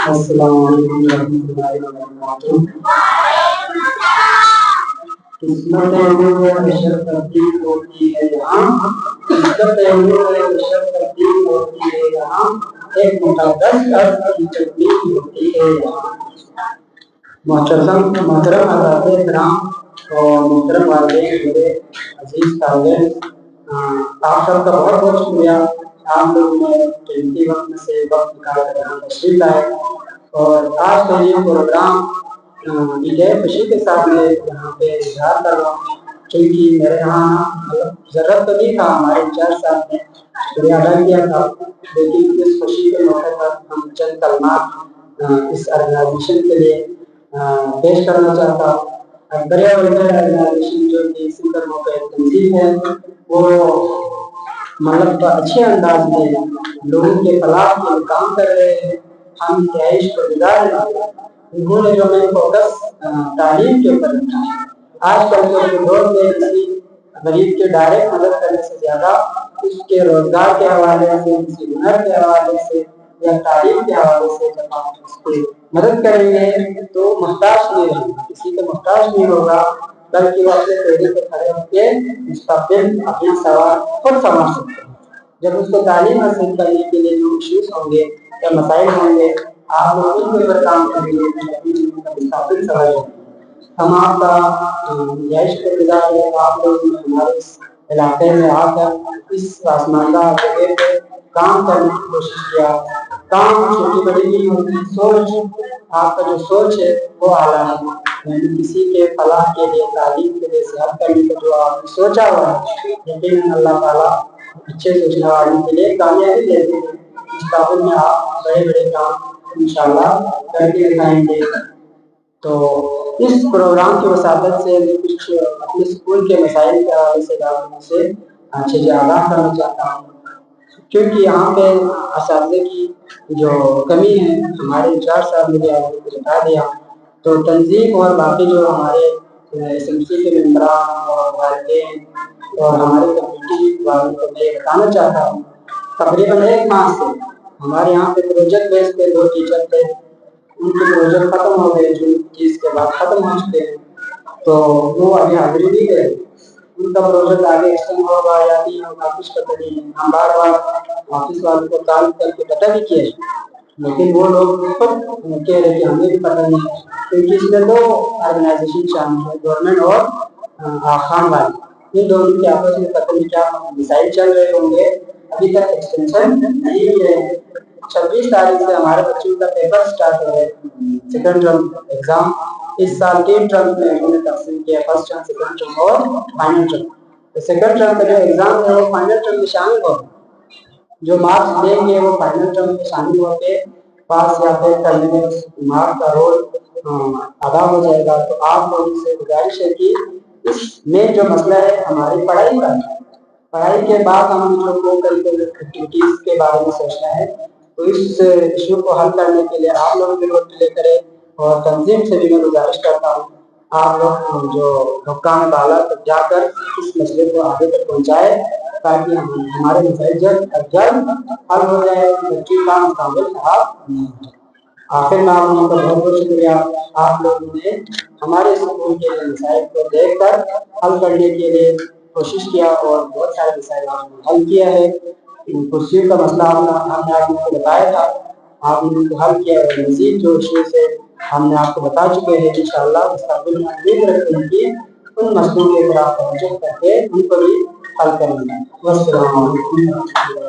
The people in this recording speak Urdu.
السلام علیکم ورحمۃ اللہ وبرکاتہ۔ قسمت اشرف تبدیل ہوتی ہے یہاں، قسمت اشرف تبدیل ہوتی ہے یہاں، ایک مقدس عرض کی تبدیل ہوتی ہے یہاں۔ محترم حضرات کرام اور محترم والدین، میرے عزیز طالبین، آپ سب کا بہت بہت شکریہ۔ آپ لوگ نے قیمتی وقت میں سے وقت نکال کر یہاں تشریف لائے اور آج کا یہ پروگرام بڑے خوشی کے ساتھ میں یہاں پہ اظہار کر رہا ہوں، کیونکہ میرے یہاں ضرورت تو نہیں تھا، ہمارے انچارج صاحب نے شکریہ ادا کیا تھا، لیکن اس خوشی کے موقع پر ہم چند کلمات اس آرگنائزیشن کے لیے پیش کرنا چاہتا ہوں۔ دریا ویلفیئر آرگنائزیشن جو کہ سنگر موقع تنظیم ہے، وہ مطلب اچھے انداز میں لوگوں کے فلاح کے کام کر رہے ہیں، ہم رہائش کو گزار رہے ہیں۔ انہوں نے جو میں فوکس تعلیم کے اوپر رکھا ہے، آج کل کے دور میں کسی غریب کے ڈائریکٹ مدد کرنے سے زیادہ اس کے روزگار کے حوالے سے، کسی ہنر کے حوالے سے یا تعلیم کے حوالے سے جب آپ اس کی مدد کریں گے تو محتاج نہیں ہوگا، کسی کا محتاج نہیں ہوگا، بلکہ وہ اپنے پیڑے پہ کھڑے ہو کے مستقبل اپنا سوال خود سمجھ سکتے ہیں۔ جب اس کو تعلیم حاصل کرنے کے لیے جو ایشوز ہوں گے یا مسائل ہوں گے، آپ لوگ ان کے اوپر کام کریں گے تو مستقبل سمجھ گے۔ ہم آپ کا رہائش کے گزار ہے، آپ لوگ ہمارے اس علاقے میں آ کر اس پسماندہ جگہ پہ کام کرنے کی کوشش کیا۔ کام چھوٹی بڑی نہیں ہوتی، سوچ آپ کا جو سوچ ہے وہ اعلیٰ ہے، یعنی کسی کے فلاح کے لیے، تعلیم کے لیے، صحت کرنے کا جو آپ نے سوچا ہوا ہے، یقیناً اللہ تعالیٰ اچھے سوچنے والوں کے لیے کامیابی دیتے ہیں۔ مستقبل میں آپ بڑے بڑے کام انشاءاللہ کر کے دکھائیں گے۔ تو اس پروگرام کی وساطت سے میں کچھ اپنے اسکول کے مسائل کے حوالے سے اچھے سے آگاہ کرنا چاہتا ہوں، کیونکہ یہاں پہ اساتذہ کی جو کمی ہے، ہمارے انچارج صاحب نے بھی آپ کو بتا دیا، تو تنظیم اور باقی جو ہمارے ایس ایم سی کے ممبران اور والدین اور ہمارے کمیونٹی والوں کو میں بتانا چاہتا ہوں، تقریباً 1 ماہ سے ہمارے یہاں پہ پروجیکٹ بیس پہ 2 ٹیچر تھے، ان کے پروجیکٹ ختم ہو گئے، جو چیز کے بعد ختم ہو چکے ہیں، تو وہ ابھی حاضری نہیں دے رہے۔ ان کا پروجیکٹ آگے ایکسٹینڈ ہوگا یا نہیں ہوگا کچھ پتہ نہیں ہے۔ ہم بار بار آفس والوں کو کال کر کے پتہ بھی کیے، لیکن وہ لوگ خود کہہ رہے کہ ہمیں بھی پتہ نہیں ہے، کیونکہ اس میں 2 آرگنائزیشن شامل ہیں، گورنمنٹ اور خان والی، ان دونوں کے آپس میں پتہ نہیں کیا مسائل چل رہے ہوں گے، ابھی تک ایکسٹینشن نہیں ہوئے ہیں۔ 26 تاریخ سے ہمارے بچوں کا پیپر سٹارٹ ہو گئے، سیکنڈ ٹرم ایگزام۔ اس سال 3 ٹرم میں انہوں نے تقسیم کیا، فرسٹ ٹرم، سیکنڈ ٹرم اور فائنل ٹرم۔ تو سیکنڈ ٹرم کا جو ایگزام ہے وہ فائنل ٹرم میں شامل ہوگا، جو مارکس دیں گے وہ فائنل ٹرم میں شامل ہو کے پاس یا فیل کرنے میں مارکس کا رول ادا ہو جائے گا۔ تو آپ لوگوں سے گزارش ہے کہ اس میں جو مسئلہ ہے ہماری پڑھائی کا، پڑھائی کے بعد ہم جو کو کریکولر ایکٹیویٹیز کے بارے میں سوچنا ہے، تو اس ایشو کو حل کرنے کے لیے آپ لوگ بھی رول پلے کریں، اور تنظیم سے بھی میں گزارش کرتا ہوں آپ لوگ جو حکام بالا تک جا کر اس مسئلے کو آگے تک پہنچائے، تاکہ ہمارے مسائل جلد از جلد حل ہو جائے، بچوں کا مستقبل خراب نہیں ہو جائے۔ آخر میں آپ لوگوں کا بہت بہت شکریہ، آپ لوگوں نے ہمارے اسکول کے مسائل کو دیکھ کر حل کرنے کے لیے کوشش کیا، اور بہت سارے مسائل آپ نے حل کیا ہے۔ کرسیوں کا مسئلہ ہم نے آپ کو بتایا تھا، آپ نے ان کو حل کیا، اور مزید جو ایشوز ہے ہم نے آپ کو بتا چکے ہیں۔ انشاءاللہ مستقبل میں امید رکھتے ہیں کہ ان مسئلوں کے اوپر آپ توجہ کر کے ان کو بھی حل کریں گے۔ والسلام علیکم۔